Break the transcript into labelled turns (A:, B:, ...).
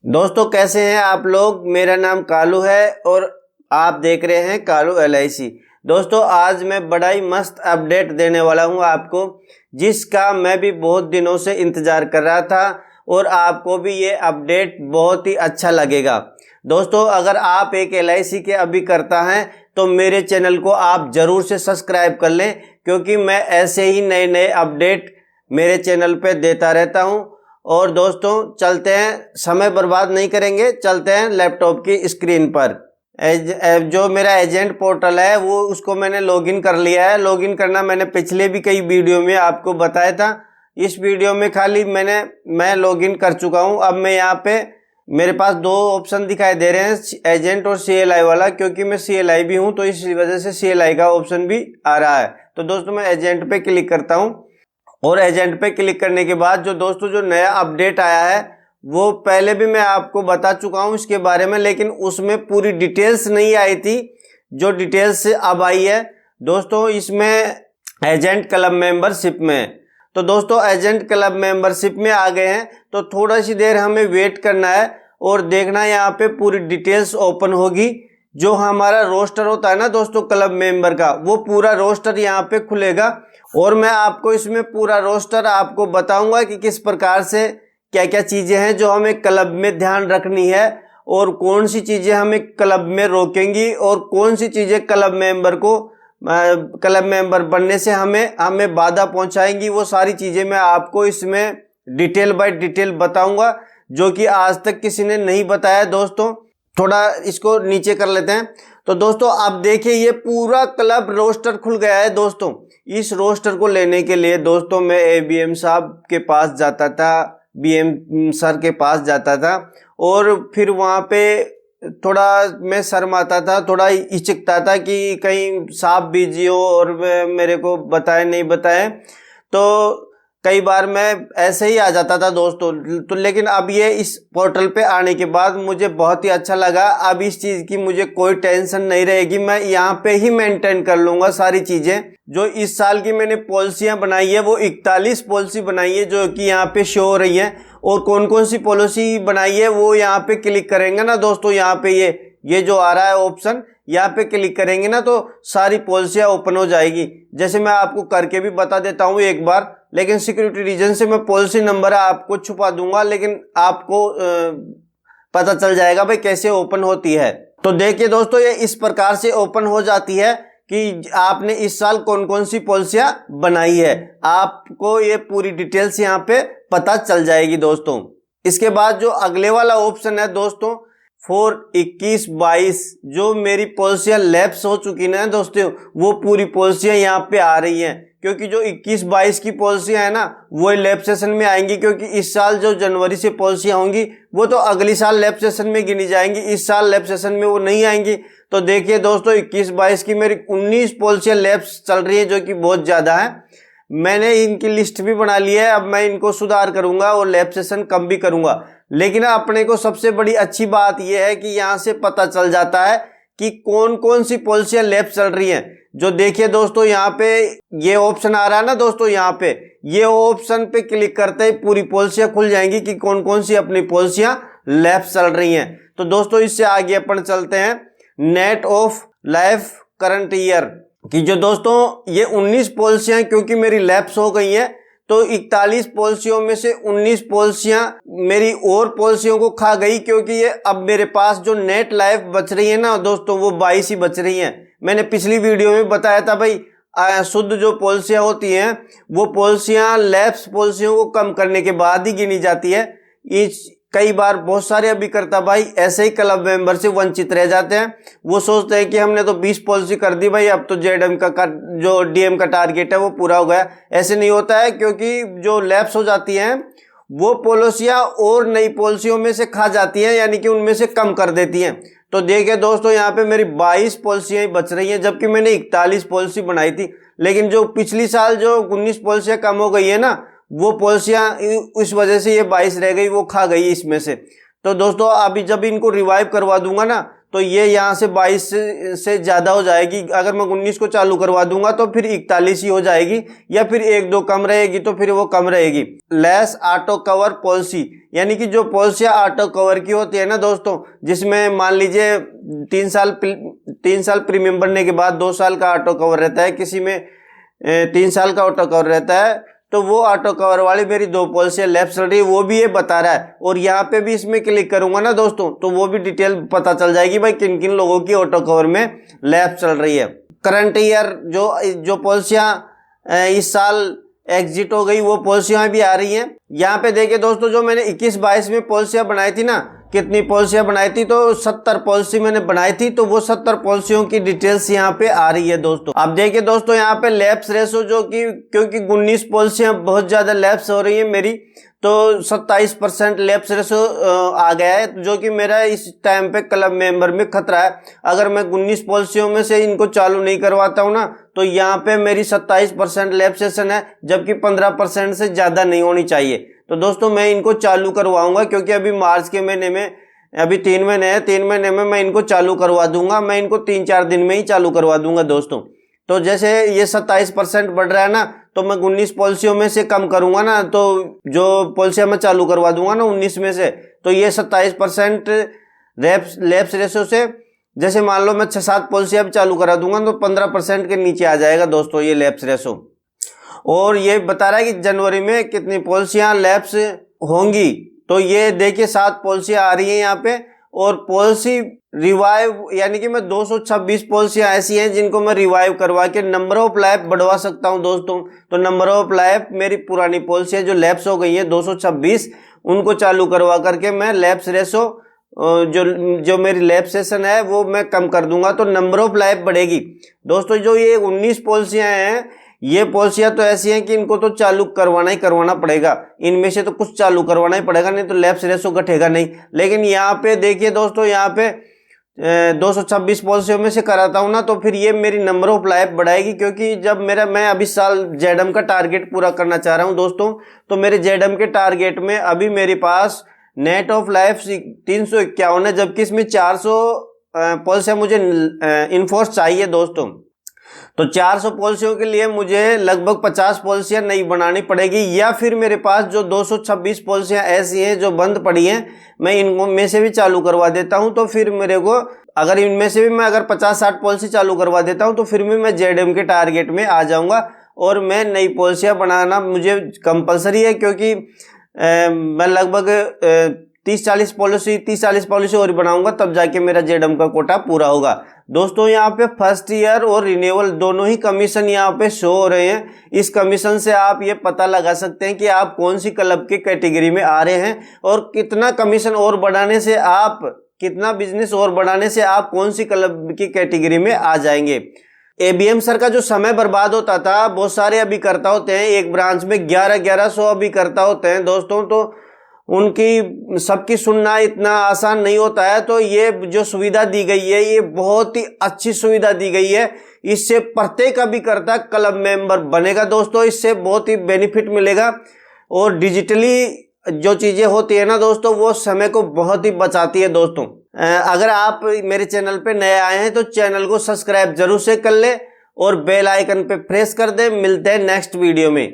A: दोस्तों कैसे हैं आप लोग। मेरा नाम कालू है और आप देख रहे हैं कालू LIC। दोस्तों आज मैं बड़ा ही मस्त अपडेट देने वाला हूं आपको, जिसका मैं भी बहुत दिनों से इंतज़ार कर रहा था और आपको भी ये अपडेट बहुत ही अच्छा लगेगा। दोस्तों अगर आप एक LIC के अभी करता हैं तो मेरे चैनल को आप ज़रूर से सब्सक्राइब कर लें, क्योंकि मैं ऐसे ही नए नए अपडेट मेरे चैनल पे देता रहता हूं। और दोस्तों चलते हैं, समय बर्बाद नहीं करेंगे, चलते हैं लैपटॉप की स्क्रीन पर। जो मेरा एजेंट पोर्टल है वो उसको मैंने लॉगिन कर लिया है। लॉगिन करना मैंने पिछले भी कई वीडियो में आपको बताया था। इस वीडियो में खाली मैं लॉगिन कर चुका हूं। अब मैं यहाँ पे मेरे पास दो ऑप्शन दिखाई दे रहे हैं, एजेंट और CLI वाला, क्योंकि मैं CLI भी हूं तो इस वजह से CLI का ऑप्शन भी आ रहा है। तो दोस्तों मैं एजेंट पे क्लिक करता हूं और एजेंट पे क्लिक करने के बाद जो नया अपडेट आया है वो पहले भी मैं आपको बता चुका हूं इसके बारे में, लेकिन उसमें पूरी डिटेल्स नहीं आई थी जो डिटेल्स अब आई है। दोस्तों इसमें एजेंट क्लब मेंबरशिप में, तो दोस्तों एजेंट क्लब मेंबरशिप में आ गए हैं तो थोड़ा सी देर हमें वेट करना है और देखना यहाँ पे पूरी डिटेल्स ओपन होगी। जो हमारा रोस्टर होता है ना दोस्तों क्लब मेंबर का, वो पूरा रोस्टर यहाँ पे खुलेगा और मैं आपको इसमें पूरा रोस्टर आपको बताऊंगा कि किस प्रकार से क्या क्या चीजें हैं जो हमें क्लब में ध्यान रखनी है और कौन सी चीजें हमें क्लब में रोकेंगी और कौन सी चीजें क्लब मेंबर बनने से हमें बाधा पहुंचाएंगी। वो सारी चीजें मैं आपको इसमें डिटेल बाय डिटेल बताऊंगा, जो कि आज तक किसी ने नहीं बताया। दोस्तों थोड़ा इसको नीचे कर लेते हैं। तो दोस्तों आप देखिए ये पूरा क्लब रोस्टर खुल गया है। दोस्तों इस रोस्टर को लेने के लिए दोस्तों मैं ABM साहब के पास जाता था, BM सर के पास जाता था और फिर वहाँ पे थोड़ा मैं शर्माता था, थोड़ा हिचकता था कि कहीं साहब बिजी हो और मेरे को बताए नहीं बताए, तो कई बार मैं ऐसे ही आ जाता था दोस्तों। तो लेकिन अब ये इस पोर्टल पे आने के बाद मुझे बहुत ही अच्छा लगा। अब इस चीज़ की मुझे कोई टेंशन नहीं रहेगी, मैं यहाँ पे ही मेंटेन कर लूँगा सारी चीज़ें। जो इस साल की मैंने पॉलिसियाँ बनाई है वो 41 पॉलिसी बनाई है जो कि यहाँ पे शो हो रही है। और कौन कौन सी पॉलिसी बनाई है वो यहाँ पे क्लिक करेंगे ना दोस्तों, यहाँ पे ये जो आ रहा है ऑप्शन, यहाँ पे क्लिक करेंगे ना तो सारी पॉलिसियाँ ओपन हो जाएगी। जैसे मैं आपको करके भी बता देता हूँ एक बार, लेकिन सिक्योरिटी रीजन से मैं पॉलिसी नंबर आपको छुपा दूंगा, लेकिन आपको पता चल जाएगा भाई कैसे ओपन होती है। तो देखिए दोस्तों ये इस प्रकार से ओपन हो जाती है कि आपने इस साल कौन कौन सी पॉलिसियां बनाई है, आपको ये पूरी डिटेल्स यहाँ पे पता चल जाएगी दोस्तों। इसके बाद जो अगले वाला ऑप्शन है दोस्तों फॉर 21-22 जो मेरी पॉलिसियां लैप्स हो चुकी ना दोस्तों, वो पूरी पॉलिसियां यहाँ पे आ रही हैं, क्योंकि जो 21-22 की पॉलिसियां है ना वो लैप सेशन में आएंगी, क्योंकि इस साल जो जनवरी से पॉलिसियां होंगी वो तो अगली साल लैप सेशन में गिनी जाएंगी, इस साल लैप सेशन में वो नहीं आएंगी। तो देखिए दोस्तों 21-22 की मेरी 19 पॉलिसियां लैप्स चल रही है, जो कि बहुत ज़्यादा है। मैंने इनकी लिस्ट भी बना ली है, अब मैं इनको सुधार करूंगा और लैप सेशन कम भी करूंगा। लेकिन अपने को सबसे बड़ी अच्छी बात यह है कि यहाँ से पता चल जाता है कि कौन कौन सी पॉलिसियां लैप चल रही हैं। जो देखिए दोस्तों यहाँ पे ये ऑप्शन आ रहा है ना दोस्तों, यहाँ पे ये ऑप्शन पे क्लिक करते ही पूरी पॉलिसियां खुल जाएंगी कि कौन कौन सी अपनी पॉलिसियां लैप चल रही हैं। तो दोस्तों इससे आगे अपन चलते हैं net of life current year की। जो दोस्तों ये 19 पॉलिसियां क्योंकि मेरी लैप्स हो गई हैं, तो 41 पॉलिसियों में से 19 पॉलिसियां मेरी और पॉलिसियों को खा गई, क्योंकि ये अब मेरे पास जो नेट लाइफ बच रही है ना दोस्तों वो 22 ही बच रही हैं। मैंने पिछली वीडियो में बताया था भाई शुद्ध जो पॉलिसियां होती हैं वो पॉलिसियां लैप्स पॉलिसियों को कम करने के बाद ही गिनी जाती है। कई बार बहुत सारे अभिकर्ता भाई ऐसे ही क्लब मेंबर से वंचित रह जाते हैं। वो सोचते हैं कि हमने तो 20 पॉलिसी कर दी भाई, अब तो जेडएम का जो DM का टारगेट है वो पूरा हो गया। ऐसे नहीं होता है, क्योंकि जो लैप्स हो जाती हैं वो पॉलिसियां और नई पॉलिसियों में से खा जाती हैं, यानी कि उनमें से कम कर देती हैं। तो देखिए दोस्तों यहाँ पे मेरी 22 पॉलिसियां ही बच रही हैं, जबकि मैंने 41 पॉलिसी बनाई थी। लेकिन जो पिछली साल जो 19 पॉलिसियां कम हो गई है ना, वो पॉलिसियां इस वजह से ये 22 रह गई, वो खा गई इसमें से। तो दोस्तों अभी जब इनको रिवाइव करवा दूंगा ना तो ये यहाँ से 22 से ज़्यादा हो जाएगी। अगर मैं 19 को चालू करवा दूंगा तो फिर 41 ही हो जाएगी, या फिर 1-2 कम रहेगी तो फिर वो कम रहेगी। लेस ऑटो कवर पॉलिसी, यानी कि जो पॉलिसियाँ ऑटो कवर की होती है ना दोस्तों, जिसमें मान लीजिए 3 साल प्रीमियम भरने के बाद 2 साल का ऑटो कवर रहता है, किसी में 3 साल का ऑटो कवर रहता है, तो वो ऑटो कवर वाली मेरी 2 पॉलिसियाँ लैप्स चल रही है, वो भी ये बता रहा है। और यहाँ पे भी इसमें क्लिक करूंगा ना दोस्तों, तो वो भी डिटेल पता चल जाएगी भाई किन किन लोगों की ऑटो कवर में लैप्स चल रही है। करंट ईयर जो पॉलिसियाँ इस साल एग्जिट हो गई, वो पॉलिसियाँ भी आ रही हैं। यहाँ पे देखिए दोस्तों, जो मैंने 21-22 में पॉलिसियाँ बनाई थी ना, कितनी पॉलिसियाँ बनाई थी, तो 70 पॉलिसी मैंने बनाई थी, तो वो 70 पॉलिसियों की डिटेल्स यहाँ पे आ रही है दोस्तों। अब देखिए दोस्तों, यहाँ पे लैप्स रेशो जो कि क्योंकि 19 पॉलिसियाँ बहुत ज्यादा लैप्स हो रही है मेरी, तो 27% लैप्स रेशो आ गया है, जो कि मेरा इस टाइम पे क्लब मेंबर में खतरा है। अगर मैं 19 पॉलिसियों में से इनको चालू नहीं करवाता हूँ ना, तो यहाँ पे मेरी 27% लैप्सेशन है, जबकि 15% से ज्यादा नहीं होनी चाहिए। तो दोस्तों मैं इनको चालू करवाऊंगा, क्योंकि अभी मार्च के महीने में, अभी 3 महीने हैं, 3 महीने में मैं इनको चालू करवा दूंगा। मैं इनको 3-4 दिन में ही चालू करवा दूंगा दोस्तों। तो जैसे ये 27% बढ़ रहा है ना, तो मैं 19 पॉलिसियों में से कम करूंगा ना, तो जो पॉलिसियां मैं चालू करवा दूंगा ना 19 में से, तो ये 27% लैप्स रेशो से, जैसे मान लो मैं 6-7 पॉलिसियां भी चालू करा दूंगा, तो 15% के नीचे आ जाएगा दोस्तों ये लैप्स रेशो। और ये बता रहा है कि जनवरी में कितनी पॉलिसियां लैप्स होंगी, तो ये देखिए 7 पॉलिसियां आ रही हैं यहाँ पे। और पॉलिसी रिवाइव, यानी कि मैं 226 पॉलिसियां ऐसी हैं जिनको मैं रिवाइव करवा के नंबर ऑफ लाइफ बढ़वा सकता हूं दोस्तों। तो नंबर ऑफ लाइफ मेरी पुरानी पॉलिसियां जो लैप्स हो गई है 226, उनको चालू करवा करके मैं लैप्स रेशो जो मेरी लैप्सेशन है वो मैं कम कर दूंगा, तो नंबर ऑफ लाइफ बढ़ेगी दोस्तों। जो ये 19 पॉलिसियां हैं, ये पॉलिसियां तो ऐसी हैं कि इनको तो चालू करवाना ही करवाना पड़ेगा, इनमें से तो कुछ चालू करवाना ही पड़ेगा, नहीं तो लैप्स रेशो घटेगा नहीं। लेकिन यहाँ पे देखिए दोस्तों, यहाँ पे 226 पॉलिसियों में से कराता हूं ना, तो फिर ये मेरी नंबर ऑफ लाइफ बढ़ाएगी, क्योंकि जब मैं अभी साल जेडम का टारगेट पूरा करना चाह रहा हूं दोस्तों, तो मेरे जेडम के टारगेट में अभी मेरे पास नेट ऑफ लाइफ 351 है, जबकि इसमें 400 पॉलिसियां मुझे इन्फोर्स चाहिए दोस्तों। तो 400 पॉलिसियों के लिए मुझे लगभग 50 पॉलिसियां नई बनानी पड़ेगी, या फिर मेरे पास जो 226 पॉलिसियां ऐसी हैं जो बंद पड़ी हैं, मैं इनको में से भी चालू करवा देता हूं। तो फिर मेरे को, अगर इनमें से भी मैं अगर 50-60 पॉलिसी चालू करवा देता हूं, तो फिर भी मैं जेडएम के टारगेट में आ जाऊंगा। और मैं नई पॉलिसियां बनाना मुझे कंपलसरी है, क्योंकि मैं लगभग 30-40 पॉलिसी और बनाऊंगा, तब जाके मेरा जेडएम का कोटा पूरा होगा दोस्तों। यहाँ पे फर्स्ट ईयर और रिन्यूअल दोनों ही कमीशन यहाँ पे शो हो रहे हैं। इस कमीशन से आप ये पता लगा सकते हैं कि आप कौन सी क्लब की कैटेगरी में आ रहे हैं, और कितना कमीशन और बढ़ाने से आप, कितना बिजनेस और बढ़ाने से आप कौन सी क्लब की कैटेगरी में आ जाएंगे। एबीएम सर का जो समय बर्बाद होता था, बहुत सारे अभी करता होते हैं, एक ब्रांच में 1100 अभी करता होते हैं दोस्तों, तो उनकी सबकी सुनना इतना आसान नहीं होता है। तो ये जो सुविधा दी गई है, ये बहुत ही अच्छी सुविधा दी गई है। इससे प्रत्येक अभिकर्ता क्लब मेंबर बनेगा दोस्तों, इससे बहुत ही बेनिफिट मिलेगा। और डिजिटली जो चीजें होती है ना दोस्तों, वो समय को बहुत ही बचाती है दोस्तों। अगर आप मेरे चैनल पे नए आए हैं तो चैनल को सब्सक्राइब जरूर से कर ले और बेल आइकन पे प्रेस कर दे। मिलते हैं नेक्स्ट वीडियो में।